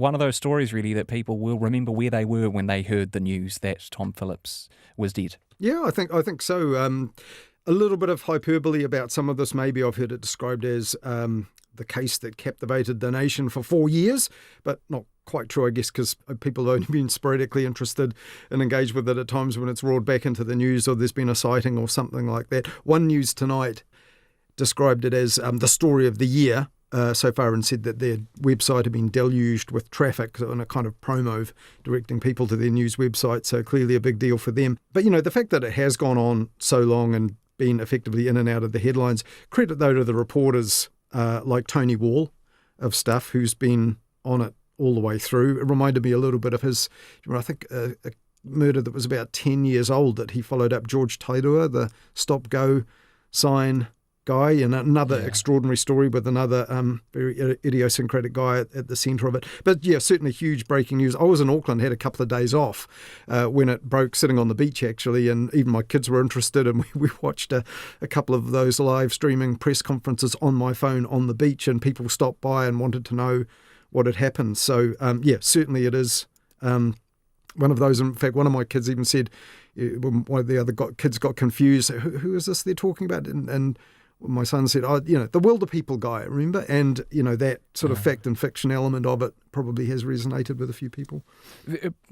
one of those stories really that people will remember where they were when they heard the news that Tom Phillips was dead. Yeah, I think so. A little bit of hyperbole about some of this. Maybe I've heard it described as the case that captivated the nation for 4 years, but not quite true, I guess, because people have only been sporadically interested and engaged with it at times when it's roared back into the news or there's been a sighting or something like that. One News Tonight described it as the story of the year so far and said that their website had been deluged with traffic and a kind of promo directing people to their news website, so clearly a big deal for them. But, the fact that it has gone on so long and been effectively in and out of the headlines, credit though to the reporters like Tony Wall of Stuff, who's been on it all the way through. It reminded me a little bit of his, I think, a murder that was about 10 years old that he followed up, George Tairua, the stop-go sign guy, and another extraordinary story with another very idiosyncratic guy at the centre of it. But yeah, certainly huge breaking news. I was in Auckland, had a couple of days off when it broke, sitting on the beach actually, and even my kids were interested, and we watched a couple of those live streaming press conferences on my phone on the beach, and people stopped by and wanted to know what had happened. So certainly it is one of those. In fact, one of my kids even said, when one of the other kids got confused, who is this they're talking about? And my son said, the Wilder People guy, remember? And, that sort of fact and fiction element of it probably has resonated with a few people.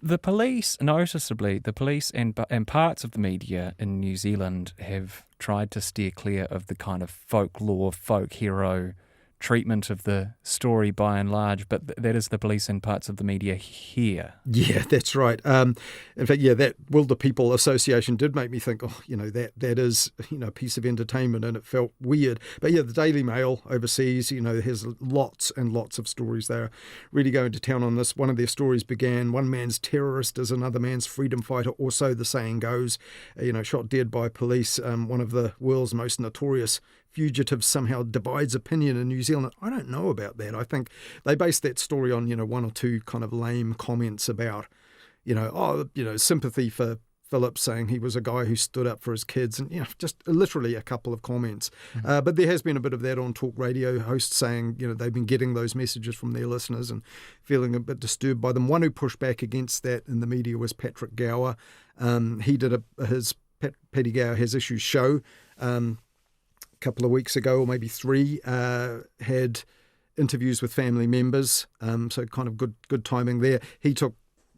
The police, noticeably, and parts of the media in New Zealand have tried to steer clear of the kind of folklore, folk hero treatment of the story by and large, but that is the police and parts of the media here. Yeah, that's right. In fact, that Wilder People Association did make me think, that is, a piece of entertainment, and it felt weird. But yeah, the Daily Mail overseas, has lots and lots of stories there. Really going to town on this. One of their stories began, one man's terrorist is another man's freedom fighter, or so the saying goes, shot dead by police. One of the world's most notorious fugitives somehow divides opinion in New Zealand. I don't know about that. I think they based that story on, one or two kind of lame comments about, sympathy for Phillips, saying he was a guy who stood up for his kids, and, just literally a couple of comments. But there has been a bit of that on talk radio hosts saying, they've been getting those messages from their listeners and feeling a bit disturbed by them. One who pushed back against that in the media was Patrick Gower. He did Paddy Gower Has Issues show, couple of weeks ago, or maybe 3, had interviews with family members, so kind of good timing there. He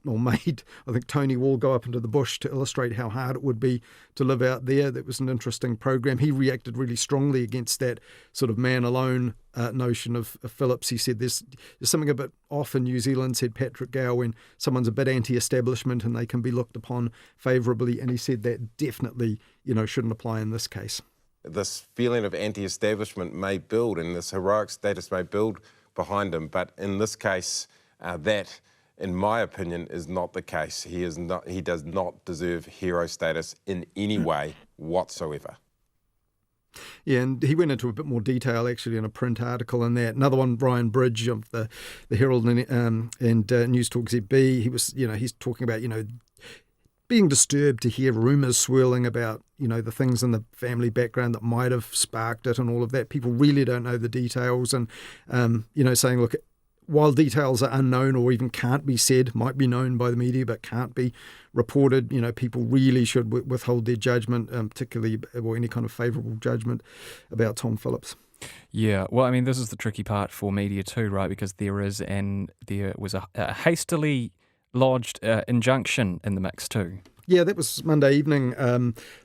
made, I think, Tony Wall go up into the bush to illustrate how hard it would be to live out there. That was an interesting program. He reacted really strongly against that sort of man alone notion of Phillips. He said there's something a bit off in New Zealand, said Patrick Gower, when someone's a bit anti-establishment and they can be looked upon favourably, and he said that definitely, shouldn't apply in this case. This feeling of anti-establishment may build, and this heroic status may build behind him, but in this case, that, in my opinion, is not the case. He does not deserve hero status in any way whatsoever. Yeah, and he went into a bit more detail actually in a print article in that. Another one, Brian Bridge of the Herald and News Talk ZB. He was, he's talking about, being disturbed to hear rumours swirling about, the things in the family background that might have sparked it and all of that. People really don't know the details, and, saying, look, while details are unknown or even can't be said, might be known by the media but can't be reported, people really should withhold their judgment, particularly or any kind of favourable judgment about Tom Phillips. Yeah, well, I mean, this is the tricky part for media too, right? Because there was a hastily lodged injunction in the mix too. Yeah, that was Monday evening.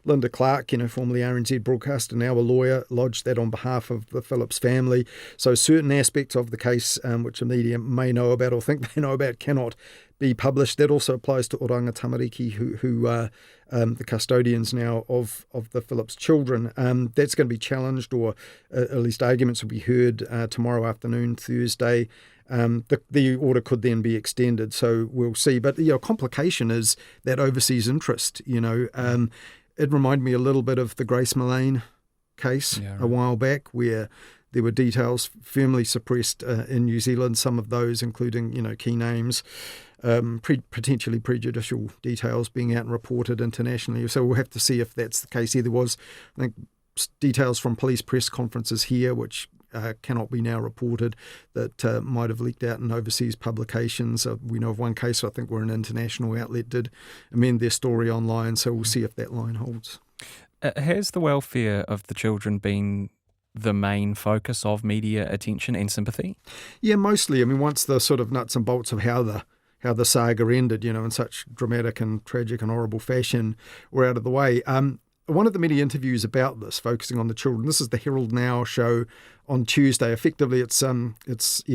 Linda Clark, formerly RNZ broadcaster, now a lawyer, lodged that on behalf of the Phillips family. So certain aspects of the case, which the media may know about or think they know about, cannot be published. That also applies to Oranga Tamariki, who are the custodians now of the Phillips children. That's going to be challenged, or at least arguments will be heard tomorrow afternoon, Thursday. The order could then be extended, so we'll see. But a complication is that overseas interest. It reminded me a little bit of the Grace Mullane case a while back, where there were details firmly suppressed in New Zealand. Some of those, including key names, potentially prejudicial details being out and reported internationally. So we'll have to see if that's the case here. There was, I think, details from police press conferences here, which cannot be now reported that might have leaked out in overseas publications. We know of one case, I think, where an international outlet did amend their story online, so we'll see if that line holds. Has the welfare of the children been the main focus of media attention and sympathy? Yeah, mostly. I mean, once the sort of nuts and bolts of how the saga ended, in such dramatic and tragic and horrible fashion, were out of the way. One of the many interviews about this, focusing on the children, this is the Herald Now show on Tuesday. Effectively, it's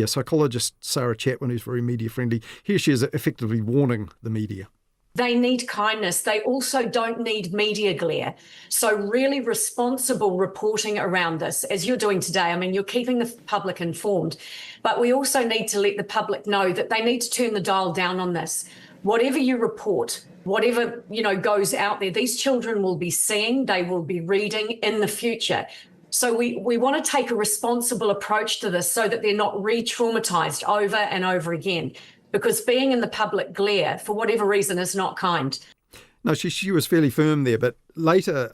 psychologist Sarah Chatwin, who's very media friendly. Here she is effectively warning the media. They need kindness. They also don't need media glare. So really responsible reporting around this, as you're doing today. I mean, you're keeping the public informed, but we also need to let the public know that they need to turn the dial down on this. Whatever you report, whatever, goes out there, these children will be seeing, they will be reading in the future. So we want to take a responsible approach to this so that they're not re-traumatized over and over again. Because being in the public glare, for whatever reason, is not kind. No, she was fairly firm there, but later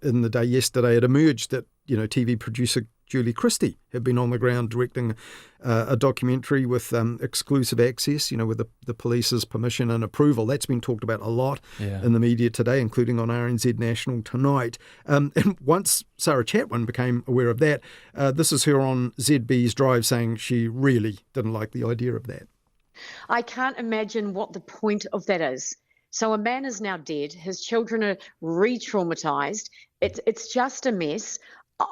in the day yesterday, it emerged that TV producer Julie Christie had been on the ground directing a documentary with exclusive access, with the police's permission and approval. That's been talked about a lot in the media today, including on RNZ National tonight. And once Sarah Chatwin became aware of that, this is her on ZB's Drive saying she really didn't like the idea of that. I can't imagine what the point of that is. So a man is now dead. His children are re-traumatized. It's just a mess.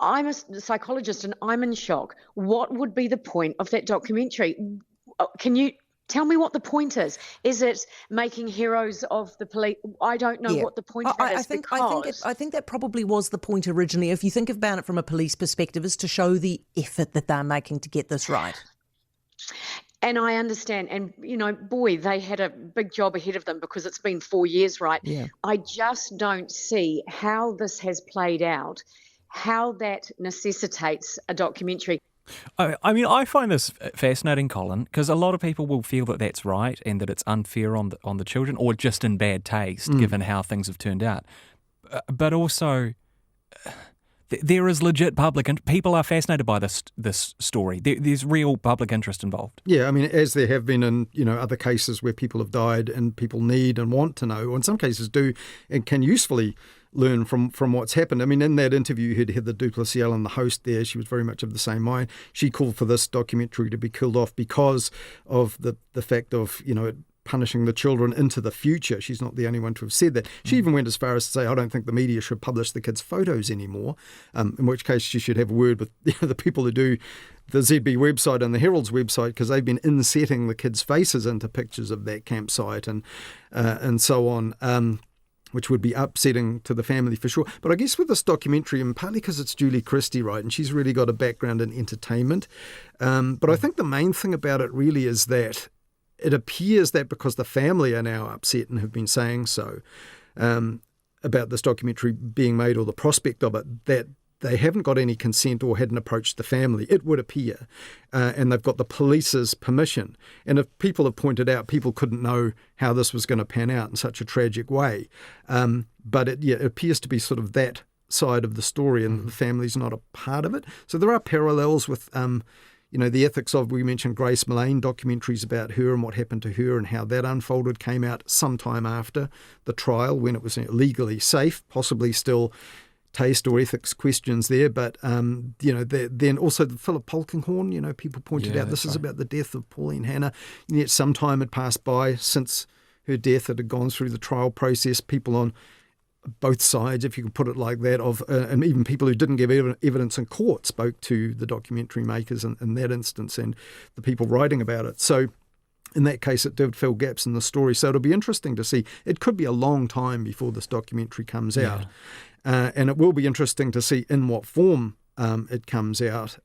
I'm a psychologist and I'm in shock. What would be the point of that documentary? Can you tell me what the point is? Is it making heroes of the police? I don't know what the point of that is. I think that probably was the point originally. If you think about it from a police perspective, is to show the effort that they're making to get this right. And I understand. And, boy, they had a big job ahead of them because it's been 4 years, right? Yeah. I just don't see how this has played out, how that necessitates a documentary. I mean, I find this fascinating, Colin, because a lot of people will feel that that's right and that it's unfair on the children or just in bad taste, given how things have turned out. But also, there is legit public and people are fascinated by this story. There's real public interest involved. Yeah, I mean, as there have been in other cases where people have died and people need and want to know, or in some cases do and can usefully learn from what's happened. I mean, in that interview, you heard Heather Duplessis Allen, the host there. She was very much of the same mind. She called for this documentary to be killed off because of the fact of it punishing the children into the future. She's not the only one to have said that. She even went as far as to say, I don't think the media should publish the kids' photos anymore, in which case she should have a word with the people who do the ZB website and the Herald's website, because they've been insetting the kids' faces into pictures of that campsite and so on, which would be upsetting to the family for sure. But I guess with this documentary, and partly because it's Julie Christie, right, and she's really got a background in entertainment, but I think the main thing about it really is that it appears that because the family are now upset and have been saying so about this documentary being made or the prospect of it, that they haven't got any consent or hadn't approached the family, it would appear, and they've got the police's permission. And if people have pointed out, people couldn't know how this was going to pan out in such a tragic way. But it appears to be sort of that side of the story, and the family's not a part of it. So there are parallels with the ethics of, we mentioned Grace Mullane, documentaries about her and what happened to her and how that unfolded came out sometime after the trial when it was legally safe, possibly still taste or ethics questions there. But, then also the Philip Polkinghorne, people pointed out this is about the death of Pauline Hanna. And yet some time had passed by since her death. It had gone through the trial process. People on both sides, if you can put it like that, and even people who didn't give evidence in court spoke to the documentary makers in that instance and the people writing about it. So in that case, it did fill gaps in the story. So it'll be interesting to see. It could be a long time before this documentary comes out. And it will be interesting to see in what form it comes out.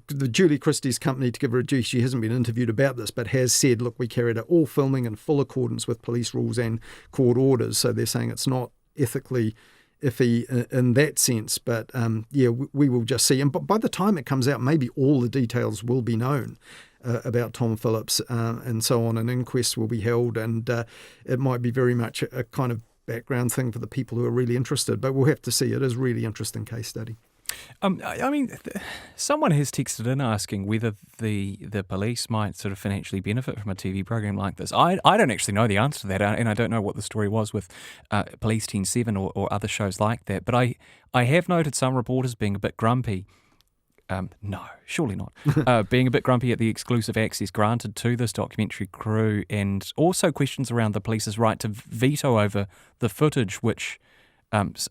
The Julie Christie's company, to give her a due, she hasn't been interviewed about this, but has said, look, we carried out all filming in full accordance with police rules and court orders. So they're saying it's not ethically iffy in that sense. But we will just see. And by the time it comes out, maybe all the details will be known about Tom Phillips and so on. An inquest will be held, and it might be very much a kind of background thing for the people who are really interested. But we'll have to see. It is a really interesting case study. I mean, someone has texted in asking whether the police might sort of financially benefit from a TV program like this. I don't actually know the answer to that, and I don't know what the story was with Police 10/7 or other shows like that. But I have noted some reporters being a bit grumpy. No, surely not. Being a bit grumpy at the exclusive access granted to this documentary crew, and also questions around the police's right to veto over the footage, which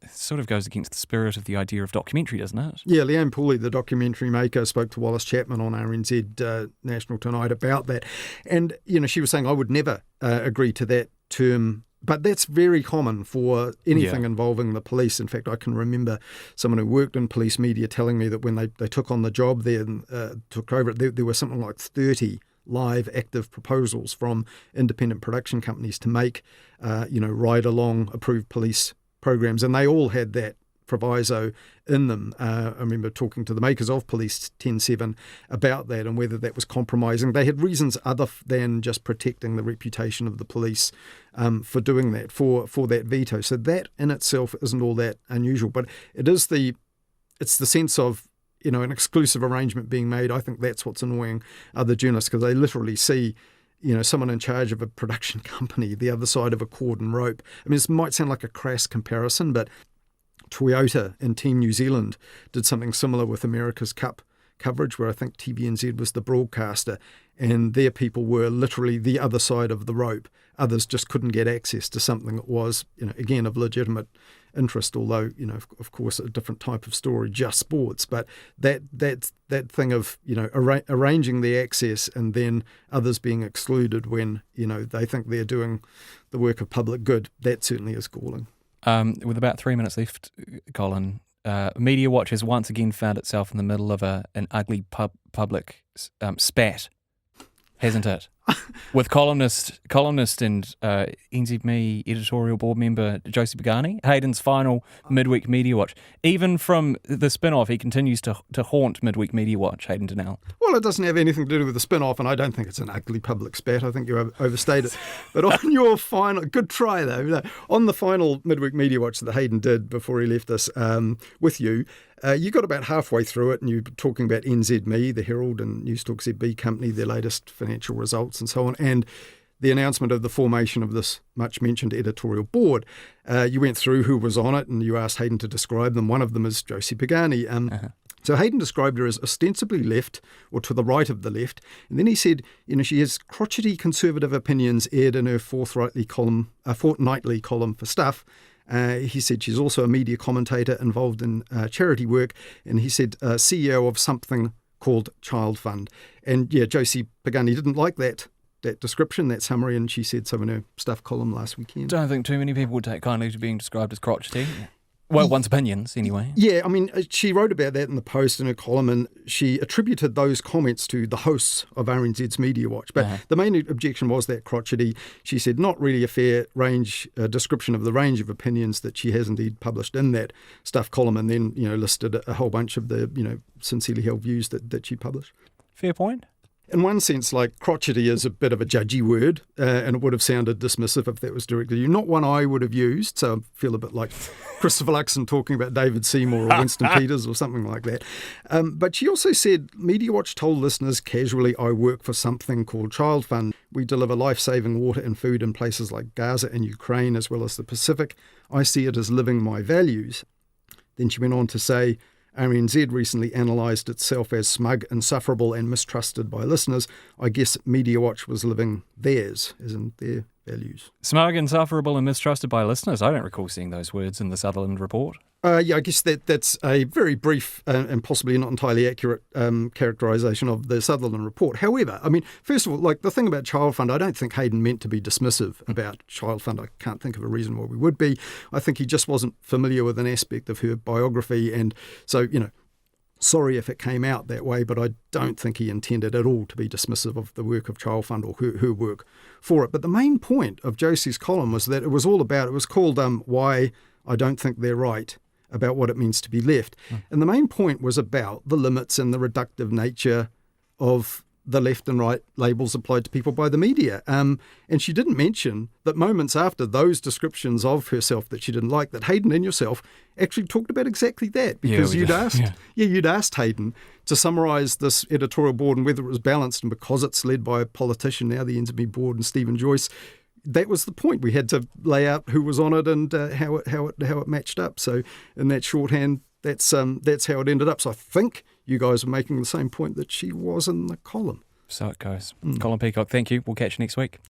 sort of goes against the spirit of the idea of documentary, doesn't it? Yeah, Leanne Pooley, the documentary maker, spoke to Wallace Chapman on RNZ National Tonight about that. And, she was saying, I would never agree to that term. But that's very common for anything involving the police. In fact, I can remember someone who worked in police media telling me that when they took on the job there and took over, there were something like 30 live active proposals from independent production companies to make, ride-along approved police programs. And they all had that proviso in them. I remember talking to the makers of Police 10/7 about that and whether that was compromising. They had reasons other than just protecting the reputation of the police for doing that, for that veto. So that in itself isn't all that unusual, but it's the sense of an exclusive arrangement being made. I think that's what's annoying other journalists, because they literally see someone in charge of a production company the other side of a cord and rope. I mean, this might sound like a crass comparison, but Toyota and Team New Zealand did something similar with America's Cup coverage, where I think TVNZ was the broadcaster, and their people were literally the other side of the rope. Others just couldn't get access to something that was, again, of legitimate interest, although, of course, a different type of story, just sports. But that thing of, arranging the access and then others being excluded when, they think they're doing the work of public good, that certainly is galling. With about 3 minutes left, Colin, Mediawatch has once again found itself in the middle of an ugly public spat, hasn't it? With columnist and NZME editorial board member Josie Pagani, Hayden's final Midweek Mediawatch. Even from the spin-off, he continues to haunt Midweek Mediawatch, Hayden Donnell. Well, it doesn't have anything to do with the spin-off, and I don't think it's an ugly public spat. I think you overstate it. But on your final, good try though, on the final Midweek Mediawatch that Hayden did before he left us with you, you got about halfway through it and you were talking about NZME, the Herald and Newstalk ZB company, their latest financial results and so on, and the announcement of the formation of this much-mentioned editorial board. You went through who was on it and you asked Hayden to describe them. One of them is Josie Pagani. So Hayden described her as ostensibly left, or to the right of the left, and then he said, she has crotchety conservative opinions aired in her fortnightly column for Stuff. He said she's also a media commentator involved in charity work, and he said CEO of something called Child Fund. And Josie Pagani didn't like that description, that summary, and she said so in her Stuff column last weekend. Don't think too many people would take kindly to being described as crotchety. Well, one's opinions, anyway. Yeah, I mean, she wrote about that in the Post in her column, and she attributed those comments to the hosts of RNZ's Mediawatch. But the main objection was that crotchety. She said not really a fair description of the range of opinions that she has indeed published in that Stuff column, and then, listed a whole bunch of the, sincerely held views that she published. Fair point. In one sense, crotchety is a bit of a judgy word, and it would have sounded dismissive if that was directed at you. Not one I would have used, so I feel a bit like Christopher Luxon talking about David Seymour or Winston Peters or something like that. But she also said, Mediawatch told listeners casually, I work for something called Child Fund. We deliver life-saving water and food in places like Gaza and Ukraine, as well as the Pacific. I see it as living my values. Then she went on to say, RNZ recently analysed itself as smug, insufferable and mistrusted by listeners. I guess Mediawatch was living theirs, as in their values. Smug, insufferable and mistrusted by listeners? I don't recall seeing those words in the Sutherland report. I guess that's a very brief and possibly not entirely accurate characterisation of the Sutherland report. However, I mean, first of all, the thing about Child Fund, I don't think Hayden meant to be dismissive about Child Fund. I can't think of a reason why we would be. I think he just wasn't familiar with an aspect of her biography, and so, sorry if it came out that way, but I don't think he intended at all to be dismissive of the work of Child Fund or her work for it. But the main point of Josie's column was that it was called Why I Don't Think They're Right, about what it means to be left. And the main point was about the limits and the reductive nature of the left and right labels applied to people by the media. And she didn't mention that moments after those descriptions of herself that she didn't like, that Hayden and yourself actually talked about exactly that, because you'd asked Hayden to summarise this editorial board and whether it was balanced, and because it's led by a politician now, the NZME board and Stephen Joyce, that was the point. We had to lay out who was on it and how it matched up. So in that shorthand, that's how it ended up. So I think you guys are making the same point that she was in the column. So it goes. Colin Peacock, thank you. We'll catch you next week.